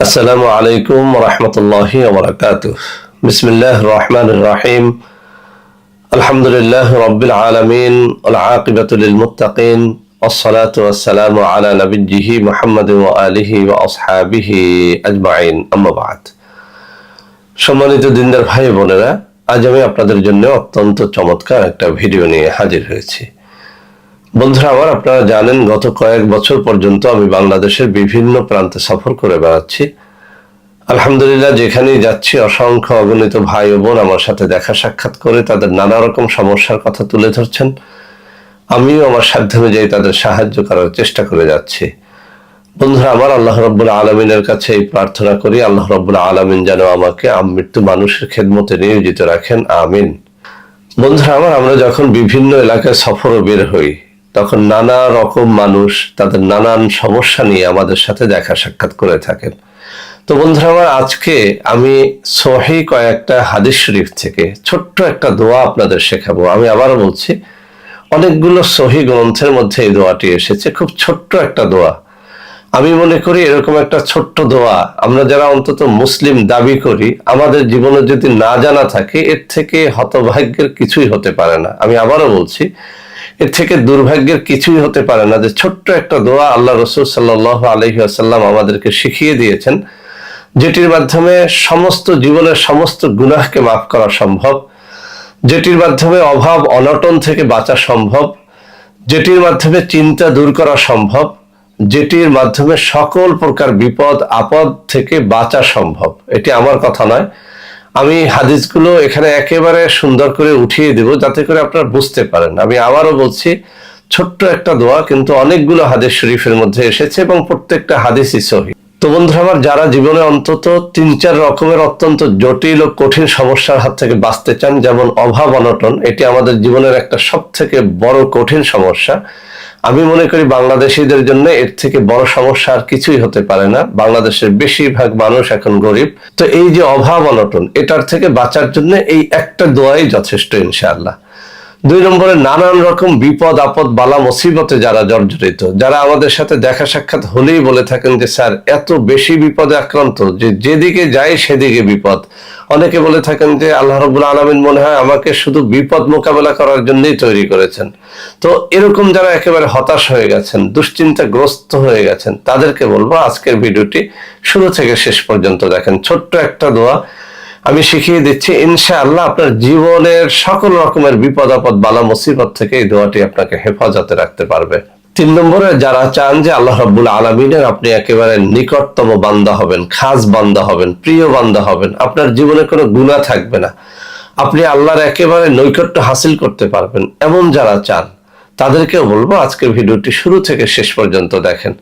আসসালামু আলাইকুম রহমতুল্লাহি ওয়া বারাকাতুহু। বিসমিল্লাহির রহমানির রহিম। আলহামদুলিল্লাহি রাব্বিল আলামিন ওয়াল আকিবাতু লিল মুত্তাকিন ওয়াসসালাতু ওয়াসসালামু আলা নাবিয়্যিহি মুহাম্মাদিন ওয়া আলিহি ওয়া আসহাবিহি আজমাইন, আম্মা বা'দ। সম্মানিত দিনদার ভাই বোনেরা, আজ আমি আপনাদের জন্য অত্যন্ত চমৎকার একটা ভিডিও নিয়ে হাজির হয়েছি। বন্ধুরা আমার, আপনারা জানেন গত কয়েক বছর পর্যন্ত আমি বাংলাদেশের বিভিন্ন প্রান্তে সফর করে বেড়াচ্ছি। আলহামদুলিল্লাহ, যেখানেই যাচ্ছি অসংখ্য অগণিত ভাই ও বোন আমার সাথে দেখা সাক্ষাৎ করে তাদের নানা রকম সমস্যার কথা তুলে ধরছেন। আমিও আমার সাধ্য অনুযায়ী তাদের সাহায্য করার চেষ্টা করে যাচ্ছি। বন্ধুরা আমার, আল্লাহ রাব্বুল আলামিনের কাছে এই প্রার্থনা করি, আল্লাহ রাব্বুল আলামিন যেন আমাকে আমৃত্যু মানুষের খেদমতে নিয়োজিত রাখেন, আমিন। বন্ধুরা আমার, আমরা যখন বিভিন্ন এলাকায় সফরে বের হই তখন নানা রকম মানুষ তাদের নানান সমস্যা নিয়ে আমাদের সাথে দেখা সাক্ষাৎ করে থাকেন। তো বন্ধুরা আমার, আজকে আমি সহিহ কয়েকটা হাদিস শরীফ থেকে ছোট্ট একটা দোয়া আপনাদের শেখাবো। আমি আবারও বলছি, অনেকগুলো সহিহ গ্রন্থের মধ্যে এই দোয়াটি এসেছে, খুব ছোট্ট একটা দোয়া। আমি মনে করি এরকম একটা ছোট্ট দোয়া আমরা যারা অন্তত মুসলিম দাবি করি, আমাদের জীবনে যদি না জানা থাকে, এর থেকে হতভাগ্যের কিছুই হতে পারে না। আমি আবারও বলছি, এর থেকে দুর্ভাগ্যের কিছুই হতে পারে না যে ছোট্ট একটা দোয়া আল্লাহ রাসূল সাল্লাল্লাহু আলাইহি ওয়াসাল্লাম আমাদেরকে শিখিয়ে দিয়েছেন, যেটির মাধ্যমে সমস্ত জীবনের সমস্ত গুনাহকে মাফ করা সম্ভব, যেটির মাধ্যমে অভাব অনটন থেকে বাঁচা সম্ভব, যেটির মাধ্যমে চিন্তা দূর করা সম্ভব, যেটির মাধ্যমে সকল প্রকার বিপদ আপদ থেকে বাঁচা সম্ভব। এটি আমার কথা নয়, আমি হাদিসগুলো এখানে একেবারে সুন্দর করে উঠিয়ে দেব যাতে করে আপনারা বুঝতে পারেন। আমি আবারও বলছি, ছোট্ট একটা দোয়া কিন্তু অনেকগুলো হাদিস শরীফের মধ্যে এসেছে এবং প্রত্যেকটা হাদিসই সহিহ। তো বন্ধুরা আমার, যারা জীবনে অন্তত ৩-৪ রকমের অত্যন্ত জটিল ও কঠিন সমস্যার হাত থেকে বাঁচতে চান, যেমন অভাব অনটন, এটি আমাদের জীবনের একটা সব থেকে বড় কঠিন সমস্যা। আমি মনে করি বাংলাদেশিদের জন্য এর থেকে বড় সমস্যা আর কিছুই হতে পারে না। বাংলাদেশের বেশিরভাগ মানুষ এখন গরিব। তো এই যে অভাব অনটন, এটার থেকে বাঁচার জন্য এই একটা দোয়াই যথেষ্ট ইনশাআল্লাহ। ২ নম্বরে, নানান রকম বিপদ আপদ বালা মুসিবতে যারা জর্জরিত, যারা আমাদের সাথে দেখা সাক্ষাৎ হলেই বলে থাকেন যে স্যার এত বেশি বিপদে আক্রান্ত যে যেদিকে যাই সেদিকে বিপদ। অনেকে বলে থাকেন যে আল্লাহ রাব্বুল আলামিন মনে হয় আমাকে শুধু বিপদ মোকাবেলা করার জন্যই তৈরি করেছেন। তো এরকম যারা একেবারে হতাশ হয়ে গেছেন, দুশ্চিন্তাগ্রস্ত হয়ে গেছেন, তাদেরকে বলবো আজকের ভিডিওটি শুরু থেকে শেষ পর্যন্ত দেখেন। ছোট্ট একটা দোয়া আমি শিখিয়ে দিচ্ছি, ইনশাআল্লাহ আপনার জীবনের সকল রকমের বিপদ আপদ বালা মুসিবত থেকে এই দোয়াটি আপনাকে হেফাজতে রাখতে পারবে। ৩ নম্বরে, যারা চান যে আল্লাহ রাব্বুল আলামিনের আপনি একেবারে নিকটতম বান্দা হবেন, খাস বান্দা হবেন, প্রিয় বান্দা হবেন, আপনার জীবনে কোনো গুনাহ থাকবে না, আপনি আল্লাহর একেবারে নৈকট্য হাসিল করতে পারবেন, এমন যারা চান তাদেরকেও বলবো আজকের ভিডিওটি শুরু থেকে শেষ পর্যন্ত দেখেন।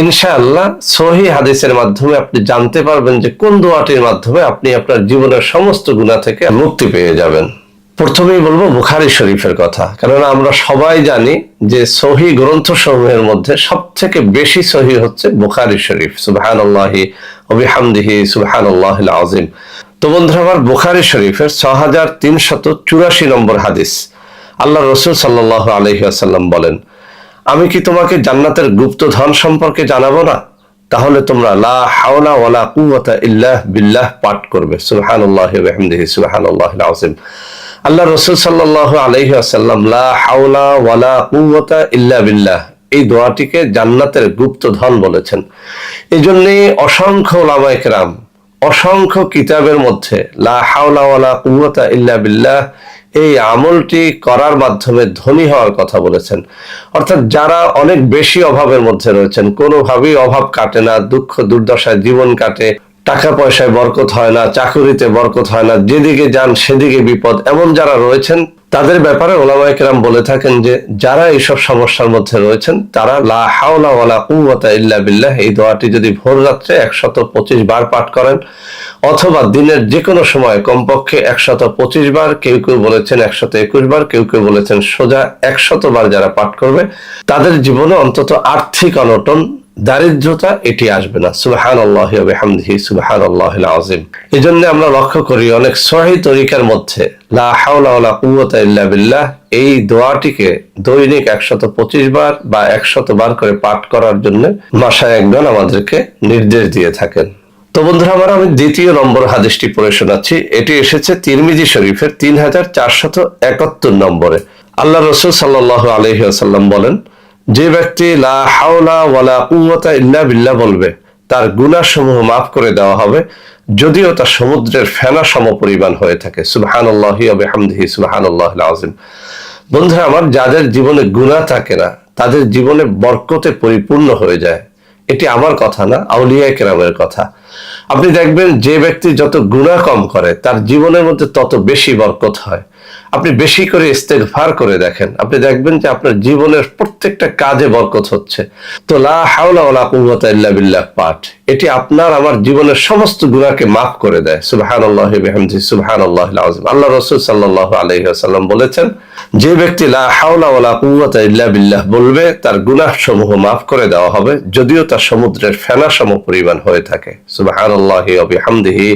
ইনশাআল্লাহ সহিহ হাদিসের মাধ্যমে আপনি জানতে পারবেন যে কোন দোয়াটির মাধ্যমে আপনি আপনার জীবনের সমস্ত গুনাহ থেকে মুক্তি পেয়ে যাবেন। প্রথমেই বলবো বুখারী শরীফের কথা, কারণ আমরা সবাই জানি যে সহিহ গ্রন্থসমূহের মধ্যে সবথেকে বেশি সহিহ হচ্ছে বুখারী শরীফ। সুবহানাল্লাহি ওয়া বিহামদিহি সুবহানাল্লাহিল আযীম। তো বন্ধুরা আমার, বুখারী শরীফের ৬৩৮৪ নম্বর হাদিস, আল্লাহ রাসূল সাল্লাল্লাহু আলাইহি ওয়াসাল্লাম বলেন, আমি কি তোমাকে জান্নাতের গুপ্ত ধন সম্পর্কে জানাবো না? তাহলে তোমরা লা হাওলা ওয়ালা কুওয়াতা ইল্লা বিল্লাহ পাঠ করবে। সুবহানাল্লাহি ওয়া বিহামদিহি সুবহানাল্লাহিল আযীম। আল্লাহ রাসূল সাল্লাল্লাহু আলাইহি ওয়াসাল্লাম লা হাওলা ওয়ালা কুওয়াতা ইল্লা বিল্লাহ এই দোয়াটিকে জান্নাতের গুপ্ত ধন বলেছেন। এজন্যই অসংখ্য উলামায়ে কেরাম অসংখ্য কিতাবের মধ্যে লা হাওলা ওয়ালা কুওয়াতা ইল্লা বিল্লাহ এই আমলটি করার মাধ্যমে ধনী হওয়ার কথা বলেছেন। অর্থাৎ যারা অনেক বেশি অভাবের মধ্যে রয়েছেন, কোনোভাবেই অভাব কাটে না, দুঃখ দুর্দশায় জীবন কাটে, টাকা পয়সায় বরকত হয় না, চাকুরিতে বরকত হয় না, যেদিকে যান সেদিকে বিপদ, এমন যারা রয়েছেন তাদের ব্যাপারে উলামায়ে কেরাম বলে থাকেন যে যারা এইসব সমস্যার মধ্যে রয়েছেন তারা লা হাওলা ওয়ালা কুওয়াতা ইল্লা বিল্লাহ এই দোয়াটি যদি ভোর রাত্রে ১২৫ বার পাঠ করেন, অথবা দিনের যে কোনো সময় কমপক্ষে ১২৫ বার, কেউ কেউ বলেছেন ১২১ বার, কেউ কেউ বলেছেন সোজা ১০০ বার যারা পাঠ করবে, তাদের জীবনে অন্তত আর্থিক অনটন, দারিদ্রতা এটি আসবে না। সুবহানাল্লাহি ওয়া বিহামদিহি সুবহানাল্লাহিল আযীম। এজন্য আমরা লক্ষ্য করি অনেক সহিহ তরিকার মধ্যে লা হাওলা ওয়ালা কুওয়াতা ইল্লা বিল্লাহ এই দোয়াটিকে দৈনিক ১২৫ বার বা ১০০ বার করে পাঠ করার জন্য মাসায় একজন আমাদেরকে নির্দেশ দিয়ে থাকেন। তো বন্ধুরা আমার, আমি দ্বিতীয় নম্বর হাদিসটি পড়ে শোনাচ্ছি। এটি এসেছে তিরমিজি শরীফের 3471 নম্বরে। আল্লাহ রসুল সাল্লাল্লাহু আলাইহি ওয়াসাল্লাম বলেন, যে ব্যক্তি লা হাওলা ওয়ালা কুওয়াতা ইল্লা বিল্লাহ বলবে, তার গুনাহ সমূহ মাফ করে দেওয়া হবে, যদিও তা সমুদ্রের ফেনা সম পরিমাণ হয়ে থাকে। সুবহানাল্লাহি ওয়া বিহামদিহি সুবহানাল্লাহিল আযীম। বন্ধুরা আমার, যাদের জীবনে গুনাহ থাকে না, তাদের জীবনে বরকতে পরিপূর্ণ হয়ে যায়। এটি আমার কথা না, আউলিয়া কেরামের কথা। আপনি দেখবেন, যে ব্যক্তি যত গুনাহ কম করে, তার জীবনের মধ্যে তত বেশি বরকত হয়। আপনি বেশি করে ইস্তেগফার করে দেখেন, আপনি দেখবেন যে আপনার জীবনের প্রত্যেকটা কাজে বরকত হচ্ছে। তো লা হাওলা ওয়ালা কুওয়াতা ইল্লা বিল্লাহ পাঠ, এটি আপনার আমার জীবনের সমস্ত গুনাহকে মাফ করে দেয়। সুবহানাল্লাহি ওয়া বিহামদিহি সুবহানাল্লাহিল আযীম। আল্লাহ রাসূল সাল্লাল্লাহু আলাইহি ওয়াসাল্লাম বলেছেন, যে ব্যক্তি লা হাওলা ওয়ালা কুওয়াতা ইল্লা বিল্লাহ বলবে, তার গুনাহ সমূহ মাফ করে দেওয়া হবে, যদিও তা সমুদ্রের ফেনা সম পরিমাণ হয়ে থাকে। সুবহানাল্লাহি ওয়া বিহামদিহি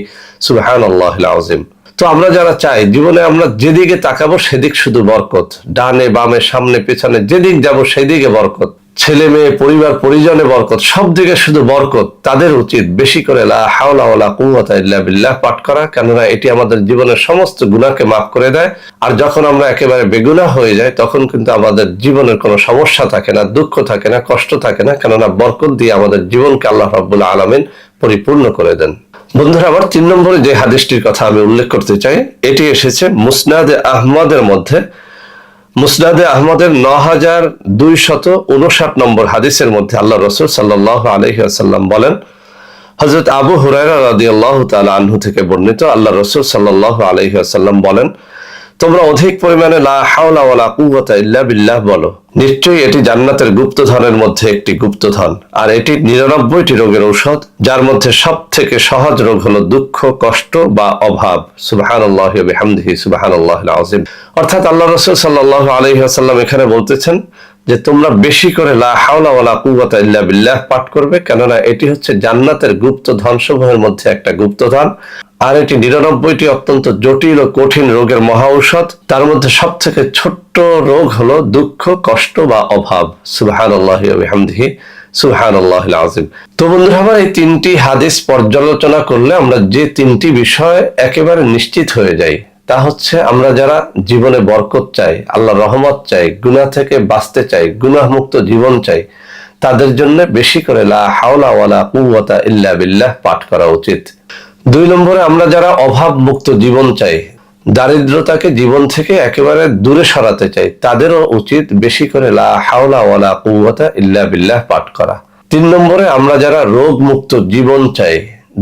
সুবহানাল্লাহিল আযীম। তো আমরা যারা চাই জীবনে আমরা যেদিকে তাকাবো সেদিক শুধু বরকত, ডানে বামে সামনে পেছনে যেদিক যাব সেদিকে বরকত, ছেলে মেয়ে পরিবার পরিজনে বরকত, সব দিকে শুধু বরকত, তাদের উচিত বেশি করে লা হাওলা ওয়ালা কুওয়াতা ইল্লা বিল্লাহ পাঠ করা। কেননা এটি আমাদের জীবনের সমস্ত গুনাহকে মাফ করে দেয়। আর যখন আমরা একেবারে বেগুনাহ হয়ে যাই, তখন কিন্তু আমাদের জীবনের কোনো সমস্যা থাকে না, দুঃখ থাকে না, কষ্ট থাকে না। কেননা বরকত দিয়ে আমাদের জীবনকে আল্লাহ রাব্বুল আলামিন পরিপূর্ণ করে দেন। বন্ধুরা আমার, 3 নম্বরে যে হাদিসটির কথা আমি উল্লেখ করতে চাই, এটি এসেছে মুসনাদে আহমদের মধ্যে। মুসনাদে আহমদের 9259 নম্বর হাদিসের মধ্যে আল্লাহ রাসূল সাল্লাল্লাহু আলাইহি ওয়াসাল্লাম বলেন, হযরত আবু হুরায়রা রাদিয়াল্লাহু তাআলা আনহু থেকে বর্ণিত, আল্লাহ রাসূল সাল্লাল্লাহু আলাইহি ওয়াসাল্লাম বলেন, তোমরা অধিক পরিমাণে লা হাওলা ওয়ালা কুওয়াতা ইল্লা বিল্লাহ বলো। নিশ্চয়ই এটি জান্নাতের গুপ্তধনের মধ্যে একটি গুপ্তধন, আর এটি 99টি রোগের ঔষধ, যার মধ্যে সব থেকে সহজ রোগ হলো দুঃখ, কষ্ট বা অভাব। সুবহানাল্লাহি ওয়া বিহামদিহি সুবহানাল্লাহিল আযীম। অর্থাৎ আল্লাহ রাসূল সাল্লাল্লাহু আলাইহি ওয়াসাল্লাম এখানে বলতেছেন যে তোমরা বেশি করে লা হাওলা ওয়ালা কুওয়াতা ইল্লা বিল্লাহ পাঠ করবে, কেননা এটি হচ্ছে জান্নাতের গুপ্ত ধনসমূহের মধ্যে একটা গুপ্তধন, আর এটি 99টি অত্যন্ত জটিল ও কঠিন রোগের মহা ঔষধ। তার মধ্যে সব থেকে ছোট্ট রোগ হলো দুঃখ, কষ্ট বা অভাব। সুবহানাল্লাহি ওয়া বিহামদিহি সুবহানাল্লাহিল আযীম। তো বন্ধুরা আমার, এই 3টি হাদিস পর্যালোচনা করলে আমরা যে 3টি বিষয় একেবারে নিশ্চিত হয়ে যাই, তা হচ্ছে আমরা যারা জীবনে বরকত চাই, আল্লাহর রহমত চাই, গুনাহ থেকে বাঁচতে চাই, গুনাহ মুক্ত জীবন চাই, তাদের জন্য বেশি করে লা হাওলা ওয়ালা কুওয়াতা ইল্লা বিল্লাহ পাঠ করা উচিত। 2 নম্বরে, আমরা যারা অভাব মুক্ত জীবন চাই, দারিদ্রতাকে জীবন থেকে একেবারে দূরে সরাতে চাই, তাদেরও উচিত বেশি করে লা হাওলা ওয়ালা কুওয়াতা ইল্লা বিল্লাহ পাঠ করা। 3 নম্বরে, আমরা যারা রোগ মুক্ত জীবন চাই,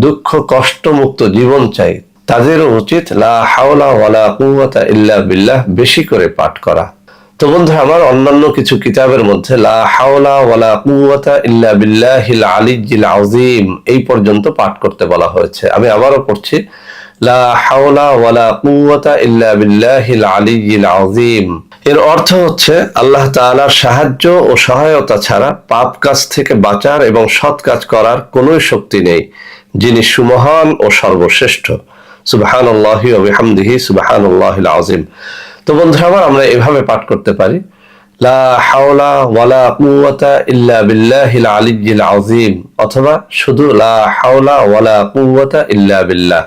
দুঃখ কষ্ট মুক্ত জীবন চাই, তাদেরও উচিত লা হাওলা ওয়ালা কুওয়াতা ইল্লা বিল্লাহ বেশি করে পাঠ করা। তো বন্ধুরা আমার, অন্যান্য কিছু কিতাবের মধ্যে লা হাওলা ওয়ালা কুওয়াতা ইল্লা বিল্লাহিল আলিয়্যিল আযীম এই পর্যন্ত পাঠ করতে বলা হয়েছে। আমি আবারও পড়ছি, লা হাওলা ওয়ালা কুওয়াতা ইল্লা বিল্লাহিল আলিয়্যিল আযীম। এর অর্থ হচ্ছে আল্লাহ তাআলার সাহায্য ও সহায়তা ছাড়া পাপ কাজ থেকে বাঁচার এবং সৎ কাজ করার কোনো শক্তি নেই, যিনি সুমহান ও সর্বশ্রেষ্ঠ। সুবহানাল্লাহি ওয়া বিহামদিহি সুবহানাল্লাহিল আযীম। তো বন্ধুরা আমার, আমরা এভাবে পাঠ করতে পারি, লা হাওলা ওয়ালা কুওয়াতা ইল্লা বিল্লাহিল আলিয়্যিল আযীম, অথবা শুধু লা হাওলা ওয়ালা কুওয়াতা ইল্লা বিল্লাহ।